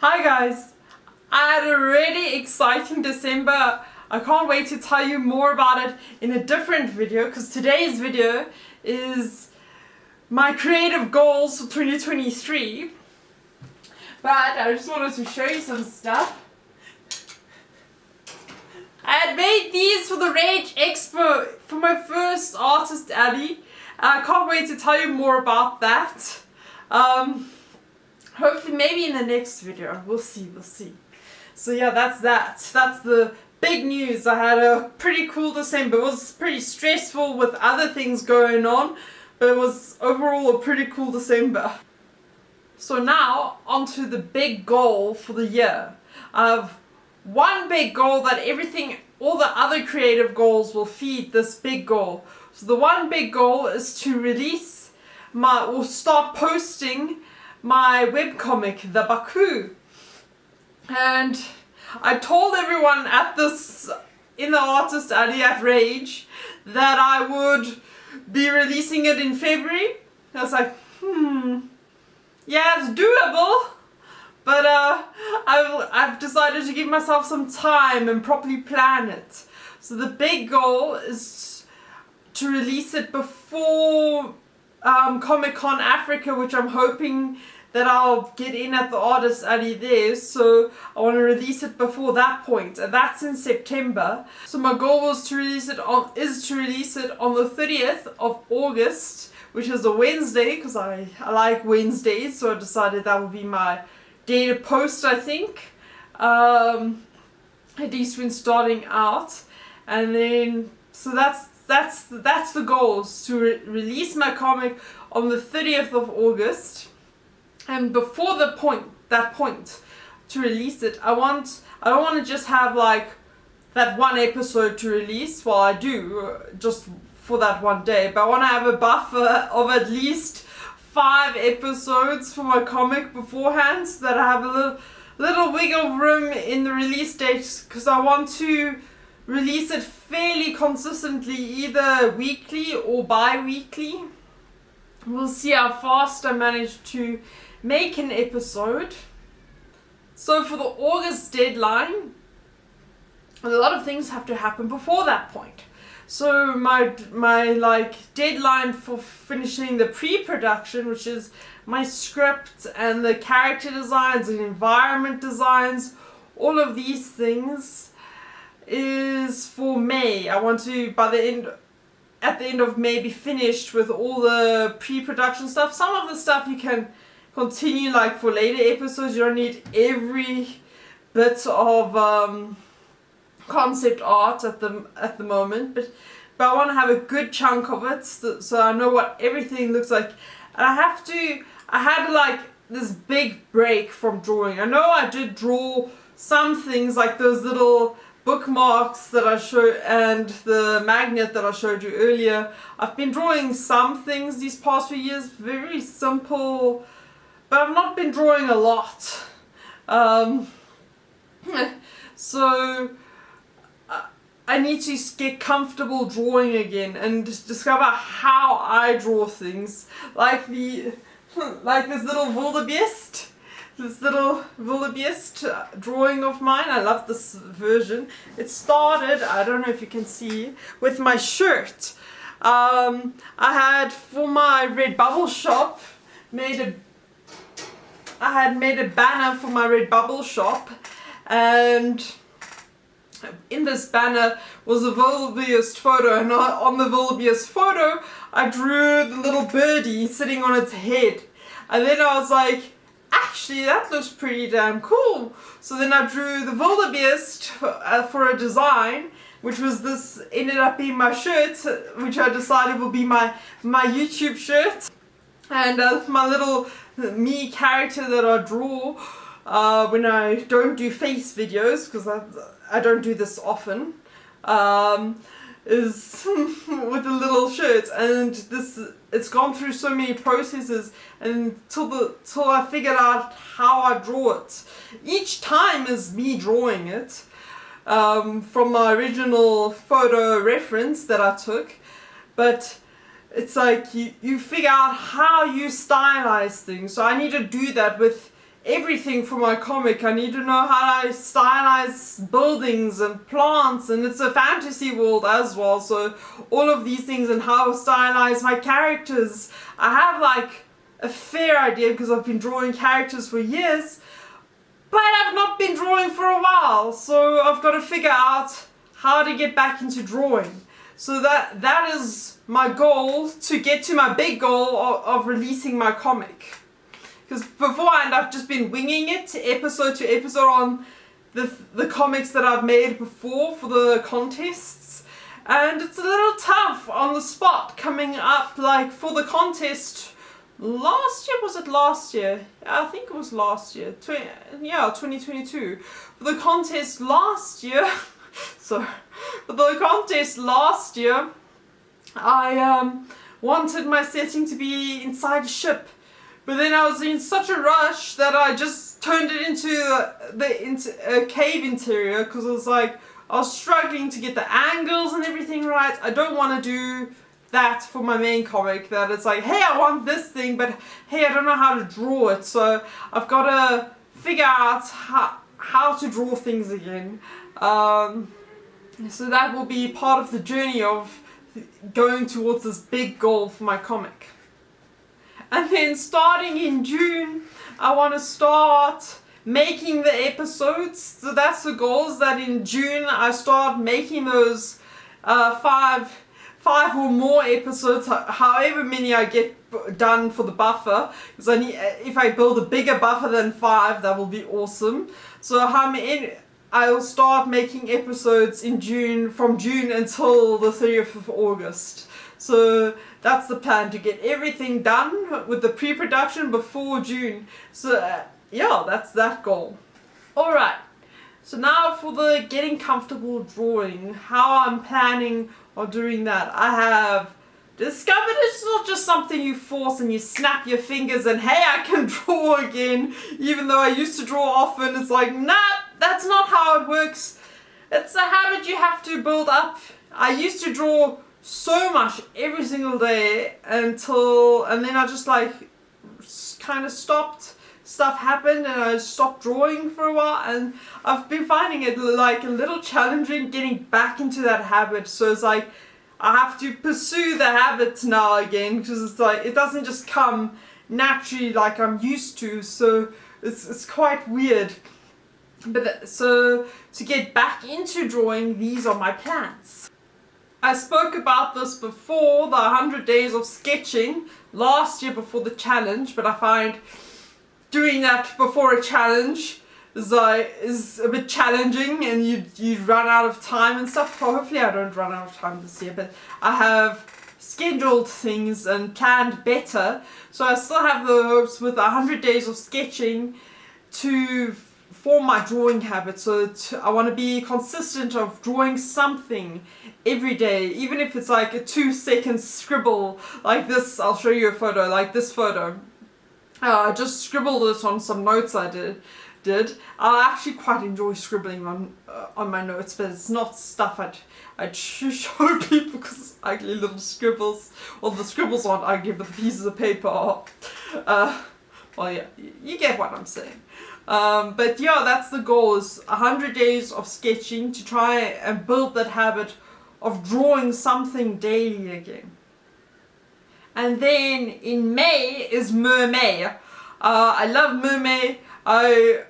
Hi guys! I had a really exciting December. I can't wait to tell you more about it in a different video because today's video is my creative goals for 2023. But I just wanted to show you some stuff. I had made these for the Rage Expo for my first artist alley. I can't wait to tell you more about that. Hopefully maybe in the next video. We'll see. So yeah, that's that. That's the big news. I had a pretty cool December. It was pretty stressful with other things going on, but it was overall a pretty cool December. So now onto the big goal for the year. I have one big goal that all the other creative goals will feed this big goal. So the one big goal is to release or start posting my webcomic, The Baku. And I told everyone in the Artist Alley at Rage that I would be releasing it in February. I was like, yeah, it's doable. But I've decided to give myself some time and properly plan it. So the big goal is to release it before Comic-Con Africa, which I'm hoping that I'll get in at the Artist Alley there. So I want to release it before that point, and that's in September. So my goal was to release it on the 30th of August, which is a Wednesday, because I like Wednesdays, so I decided that would be my day to post, I think, at least when starting out. And then so that's the goal, is to release my comic on the 30th of August. And before that point to release it, I don't want to just have like that one episode to release. Well, I do just for that one day, but I want to have a buffer of at least 5 episodes for my comic beforehand, so that I have a little wiggle room in the release date, because I want to release it fairly consistently, either weekly or bi-weekly. We'll see how fast I manage to make an episode. So for the August deadline, a lot of things have to happen before that point. So my deadline for finishing the pre-production, which is my script and the character designs and environment designs, all of these things, is for May. I want to, at the end of May, be finished with all the pre-production stuff. Some of the stuff you can continue like for later episodes. You don't need every bit of concept art at the moment, but I want to have a good chunk of it, so I know what everything looks like. And I had like this big break from drawing. I know I did draw some things like those little bookmarks that I showed and the magnet that I showed you earlier. I've been drawing some things these past few years, very simple, but I've not been drawing a lot. So I need to get comfortable drawing again and discover how I draw things, like this little wildebeest drawing of mine. I love this version. It started, I don't know if you can see, with my shirt. I had, for my Redbubble shop, I had made a banner for my Redbubble shop, and in this banner was a wildebeest photo, and on the wildebeest photo I drew the little birdie sitting on its head. And then I was like, actually that looks pretty damn cool. So then I drew the wildebeest for a design, which ended up being my shirt, which I decided will be my YouTube shirt. And my little me character that I draw when I don't do face videos, because I don't do this often, is with a little shirt. And it's gone through so many processes until I figured out how I draw it. Each time is me drawing it from my original photo reference that I took, but it's like you figure out how you stylize things. So I need to do that with everything for my comic. I need to know how to stylize buildings and plants, and it's a fantasy world as well, so all of these things and how to stylize my characters. I have like a fair idea because I've been drawing characters for years, but I've not been drawing for a while, so I've got to figure out how to get back into drawing. So that is my goal, to get to my big goal of releasing my comic. Because beforehand I've just been winging it episode to episode on the comics that I've made before for the contests. And it's a little tough on the spot coming up, like for the contest last year, was it last year? I think it was last year, 2022. For the contest last year, so for the contest last year, I wanted my setting to be inside a ship. But then I was in such a rush that I just turned it into a cave interior, because I was like, I was struggling to get the angles and everything right. I don't want to do that for my main comic, that it's like, hey, I want this thing, but hey, I don't know how to draw it. So I've got to figure out how to draw things again. So that will be part of the journey of going towards this big goal for my comic. And then starting in June, I want to start making the episodes. So that's the goal, is that in June I start making those five or more episodes, however many I get done for the buffer. Because if I build a bigger buffer than 5, that will be awesome. So I will start making episodes in June, from June until the 30th of August. So that's the plan, to get everything done with the pre-production before June. So yeah, that's that goal. Alright, so now for the getting comfortable drawing, how I'm planning on doing that. I have discovered it's not just something you force and you snap your fingers and hey, I can draw again. Even though I used to draw often, it's like, nah, that's not how it works. It's a habit you have to build up. I used to draw so much every single day and then I just like kind of stopped. Stuff happened and I stopped drawing for a while, and I've been finding it like a little challenging getting back into that habit. So it's like I have to pursue the habit now again, because it's like it doesn't just come naturally like I'm used to. So it's quite weird. But so to get back into drawing, these are my plans. I spoke about this before, the 100 days of sketching last year before the challenge, but I find doing that before a challenge is a bit challenging, and you run out of time and stuff. Well, hopefully I don't run out of time this year, but I have scheduled things and planned better. So I still have the hopes with 100 days of sketching to form my drawing habit. So I want to be consistent of drawing something every day, even if it's like a 2-second scribble like this. I'll show you a photo like this photo. I just scribbled it on some notes I did. I actually quite enjoy scribbling on my notes, but it's not stuff I'd show people because it's ugly little scribbles. Well, the scribbles aren't ugly, but the pieces of paper are. Well, yeah, you get what I'm saying. But yeah, that's the goal, is 100 days of sketching to try and build that habit of drawing something daily again. And then in May is Mermay. I love Mermay. I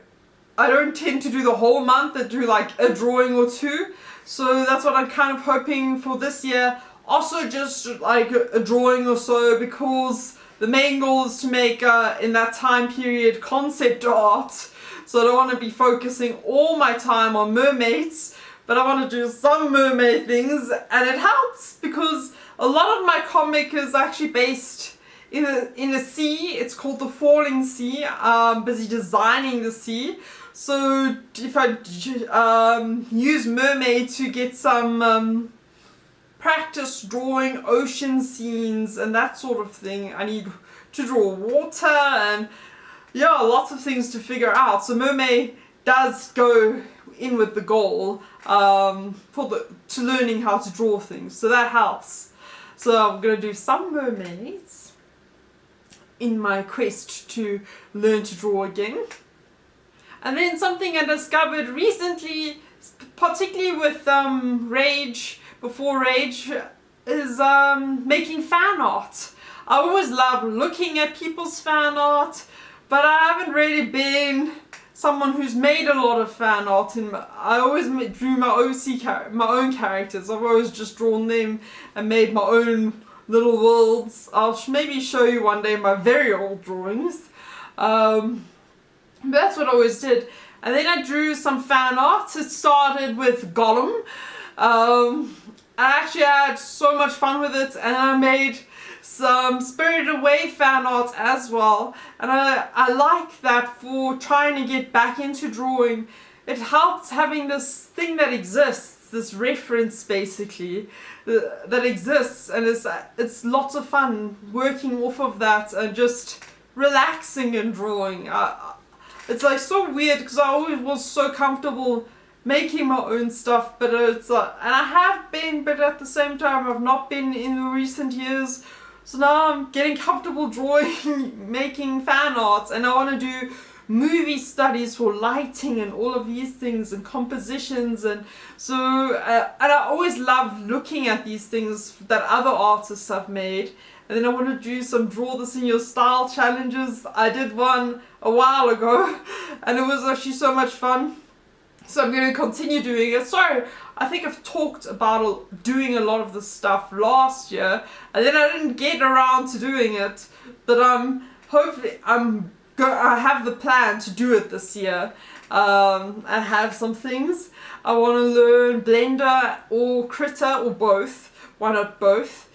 don't tend to do the whole month. I do like a drawing or two. So that's what I'm kind of hoping for this year. Also just like a drawing or so, because the main goal is to make in that time period concept art. So I don't want to be focusing all my time on mermaids, but I want to do some mermaid things, and it helps because a lot of my comic is actually based in a sea. It's called The Falling Sea. I'm busy designing the sea. So if I use mermaid to get some practice drawing ocean scenes and that sort of thing, I need to draw water and yeah, lots of things to figure out. So mermaid does go in with the goal to learning how to draw things. So that helps. So I'm going to do some mermaids in my quest to learn to draw again. And then something I discovered recently, particularly with Before Rage, is making fan art. I always love looking at people's fan art, but I haven't really been someone who's made a lot of fan art. I always drew my own characters. I've always just drawn them and made my own little worlds. I'll maybe show you one day my very old drawings. But that's what I always did. And then I drew some fan art. It started with Gollum. I actually had so much fun with it, and I made some Spirited Away fan art as well. And I like that for trying to get back into drawing. It helps having this thing that exists, this reference basically, that exists, and it's lots of fun working off of that and just relaxing and drawing. It's like so weird because I always was so comfortable making my own stuff, but it's and I have been, but at the same time I've not been in the recent years. So now I'm getting comfortable drawing, making fan art, and I want to do movie studies for lighting and all of these things and compositions, and so and I always love looking at these things that other artists have made. And then I want to do some draw this in your style challenges. I did one a while ago and it was actually so much fun. So I'm going to continue doing it. Sorry, I think I've talked about doing a lot of this stuff last year and then I didn't get around to doing it. But hopefully I have the plan to do it this year. I have some things. I want to learn Blender or Critter or both. Why not both?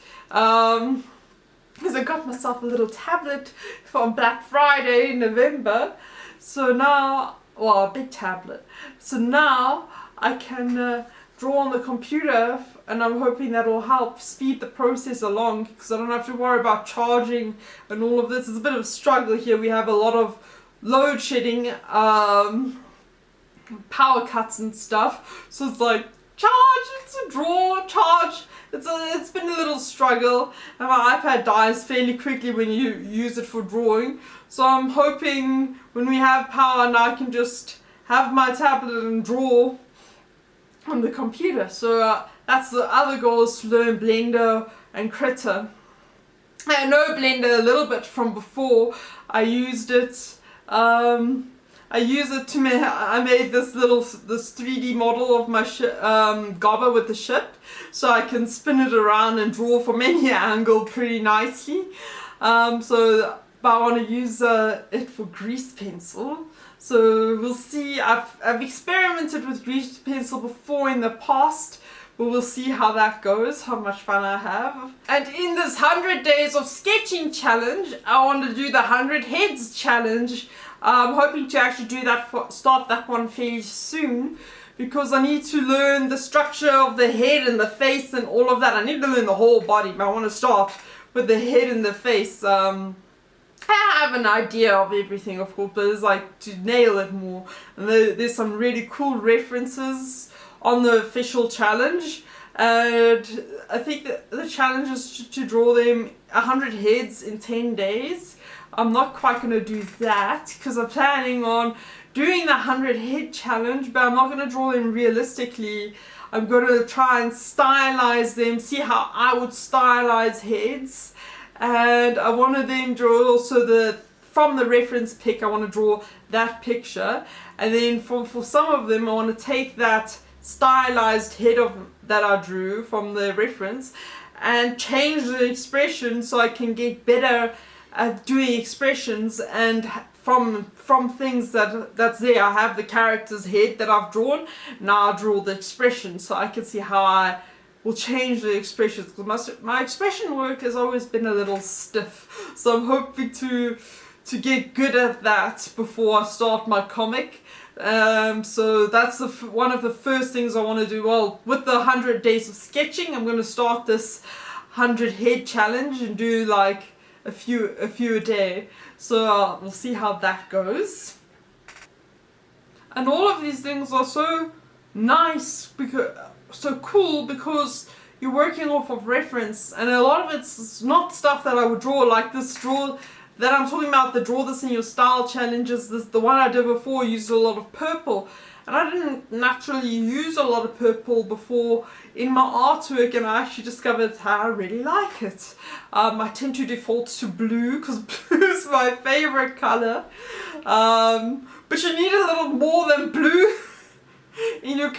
Because I got myself a little tablet from Black Friday in November. So now, well, a big tablet. So now I can draw on the computer, and I'm hoping that will help speed the process along because I don't have to worry about charging and all of this. It's a bit of a struggle here. We have a lot of load shedding, power cuts and stuff. So it's like, charge, it's a draw, charge. It's been a little struggle, and my iPad dies fairly quickly when you use it for drawing. So I'm hoping when we have power now I can just have my tablet and draw on the computer. So that's the other goal, is to learn Blender and Critter. I know Blender a little bit from before. I used it. I made this 3D model of my Gobber with the ship, so I can spin it around and draw from any angle pretty nicely. But I want to use it for grease pencil. So we'll see. I've experimented with grease pencil before in the past, but we'll see how that goes, how much fun I have. And in this 100 days of sketching challenge, I want to do the 100 heads challenge. I'm hoping to actually start that one fairly soon, because I need to learn the structure of the head and the face and all of that. I need to learn the whole body, but I want to start with the head and the face. I have an idea of everything, of course, but it's like to nail it more. And there's some really cool references on the official challenge, and I think that the challenge is to draw them 100 heads in 10 days. I'm not quite going to do that because I'm planning on doing the 100 head challenge, but I'm not going to draw them realistically. I'm going to try and stylize them, see how I would stylize heads, and I want to then draw also from the reference pic, I want to draw that picture, and then for some of them I want to take that stylized head that I drew from the reference and change the expression so I can get better at doing expressions, and from things that's there. I have the character's head that I've drawn, now I draw the expression so I can see how I will change the expressions, because my expression work has always been a little stiff, so I'm hoping to get good at that before I start my comic. So that's one of the first things I want to do. Well, with the 100 days of sketching, I'm going to start this 100 head challenge and do like a few a day. So we'll see how that goes. And all of these things are so nice, so cool, because you're working off of reference, and a lot of it's not stuff that I would draw, like this that I'm talking about, the Draw This in Your Style challenges, the one I did before used a lot of purple. And I didn't naturally use a lot of purple before in my artwork, and I actually discovered how I really like it. I tend to default to blue because blue is my favorite color. But you need a little more than blue in your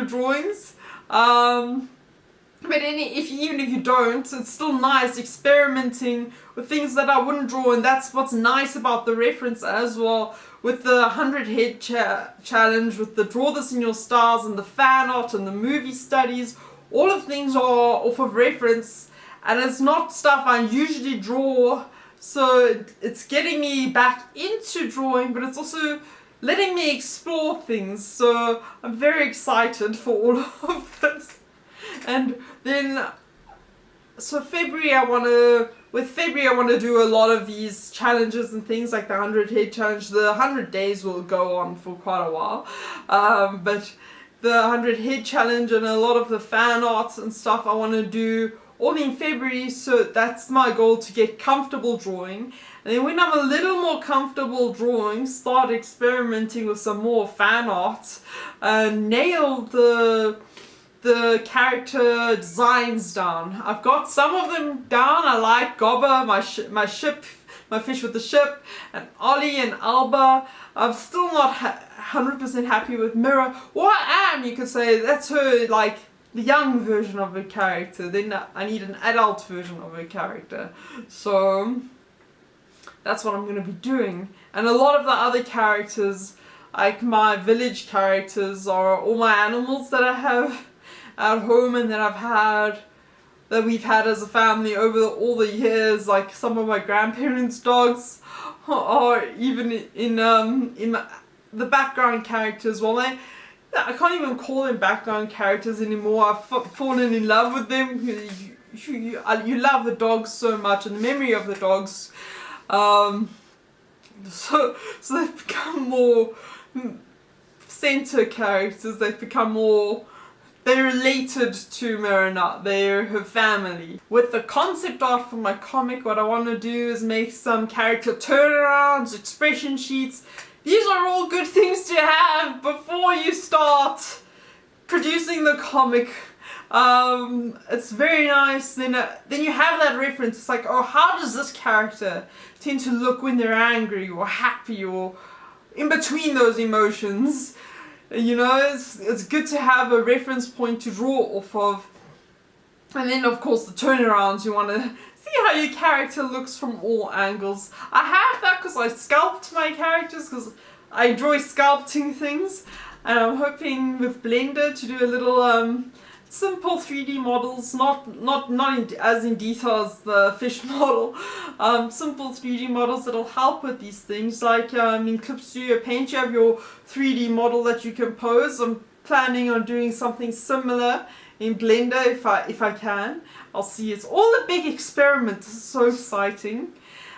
drawings. But even if you don't, it's still nice experimenting with things that I wouldn't draw, and that's what's nice about the reference as well. With the 100 head challenge, with the Draw This in Your Styles and the fan art and the movie studies, all of things are off of reference, and it's not stuff I usually draw, so it's getting me back into drawing, but it's also letting me explore things, so I'm very excited for all of this. And then, so February I want to do a lot of these challenges and things like the 100 head challenge. The 100 days will go on for quite a while, but the 100 head challenge and a lot of the fan arts and stuff I want to do all in February, so that's my goal, to get comfortable drawing. And then when I'm a little more comfortable drawing, start experimenting with some more fan art, nail the character designs down. I've got some of them down. I like Gobba, my fish with the ship, and Ollie and Alba. I'm still not 100% happy with Mira. Well, I am, you could say. That's her, like, the young version of her character. Then I need an adult version of her character. So that's what I'm going to be doing. And a lot of the other characters, like my village characters, are all my animals that I have at home and that we've had as a family over all the years. Like some of my grandparents' dogs, or even in the background characters. Well, I can't even call them background characters anymore. I've fallen in love with them. You love the dogs so much, and the memory of the dogs. So they've become more center characters. They've become more. They're related to Marina. They're her family. With the concept art for my comic, what I want to do is make some character turnarounds, expression sheets. These are all good things to have before you start producing the comic. It's very nice. Then you have that reference. It's like, oh, how does this character tend to look when they're angry or happy or in between those emotions? You know, it's good to have a reference point to draw off of. And then, of course, the turnarounds. You want to see how your character looks from all angles. I have that because I sculpt my characters, because I enjoy sculpting things. And I'm hoping with Blender to do a little simple 3D models, not as in detail as the fish model. Simple 3D models that'll help with these things. Like in Clip Studio Paint, you have your 3D model that you can pose. I'm planning on doing something similar in Blender if I can. I'll see. It's all a big experiment. This is so exciting.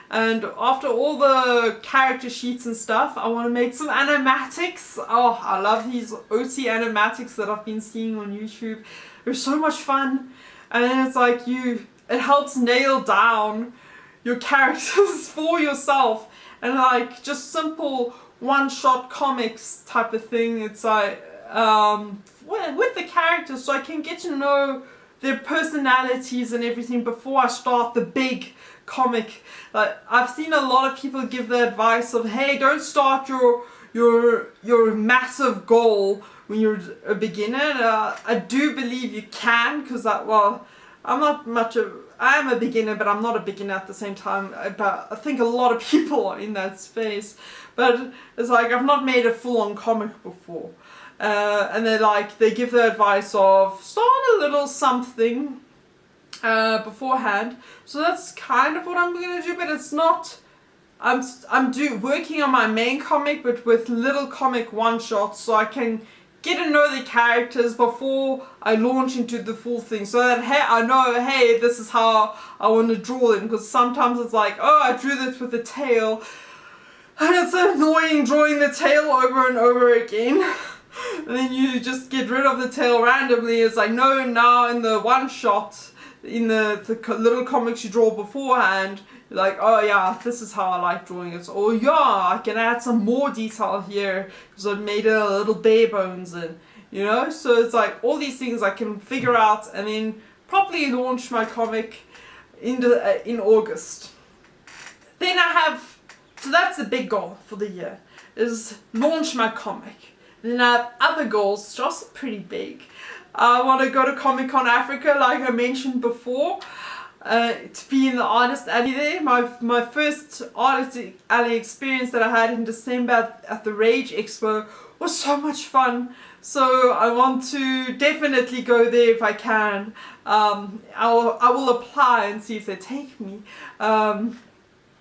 And after all the character sheets and stuff, I want to make some animatics. Oh, I love these OT animatics that I've been seeing on YouTube. They're so much fun. And it's like it helps nail down your characters for yourself. And like just simple one-shot comics type of thing. It's like with the characters, so I can get to know their personalities and everything before I start the big comic. Like I've seen a lot of people give the advice of, hey, don't start your massive goal when you're a beginner. I do believe you can, because I am a beginner, but I'm not a beginner at the same time. But I think a lot of people are in that space. But it's like, I've not made a full-on comic before. And they give the advice of start a little something beforehand. So that's kind of what I'm going to do, but it's not. I'm working on my main comic, but with little comic one-shots, so I can get to know the characters before I launch into the full thing, so that, hey, I know, hey, this is how I want to draw them. Because sometimes it's like, oh, I drew this with the tail, and it's annoying drawing the tail over and over again. And then you just get rid of the tail randomly. It's like, no, now in the one shot, in the little comics you draw beforehand, Like, oh yeah, this is how I like drawing it. Or yeah, I can add some more detail here because I made a little bare bones and, you know. So it's like all these things I can figure out and then properly launch my comic in August. Then I have, so that's the big goal for the year, is launch my comic. Then I have other goals, just pretty big. I want to go to Comic Con Africa, like I mentioned before, to be in the Artist Alley there. My first Artist Alley experience that I had in December at the Rage Expo was so much fun. So I want to definitely go there if I can. I will apply and see if they take me.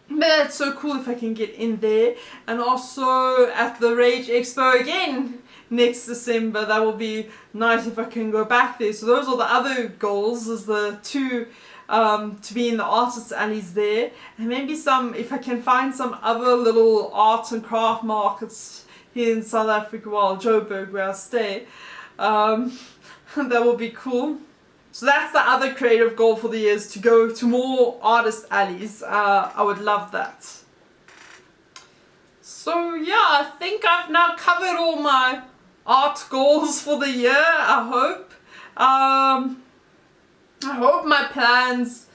But it's so cool if I can get in there. And also at the Rage Expo again next December. That will be nice if I can go back there. So those are the other goals, is the two, to be in the Artist Alleys there. And maybe if I can find some other little arts and craft markets here in South Africa, well, Joburg where I stay. That will be cool. So that's the other creative goal for the year, is to go to more Artist Alleys. I would love that. So yeah, I think I've now covered all my art goals for the year, I hope. I hope my plans,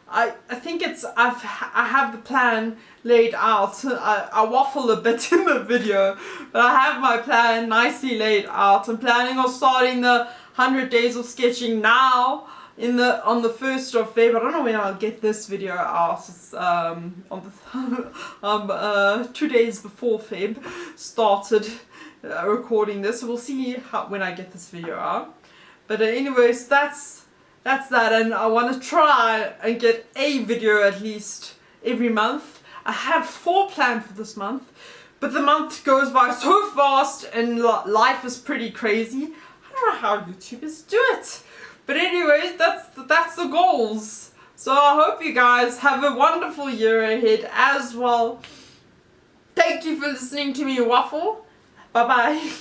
I think I have the plan laid out. I waffle a bit in the video, but I have my plan nicely laid out. I'm planning on starting the 100 days of sketching now on the 1st of Feb. I don't know when I'll get this video out. It's on the 2 days before Feb started recording this. We'll see when I get this video out. But anyways, that's that, and I want to try and get a video at least every month. I have 4 planned for this month, but the month goes by so fast and life is pretty crazy. I don't know how YouTubers do it. But anyways, that's the goals. So I hope you guys have a wonderful year ahead as well. Thank you for listening to me waffle. Bye bye.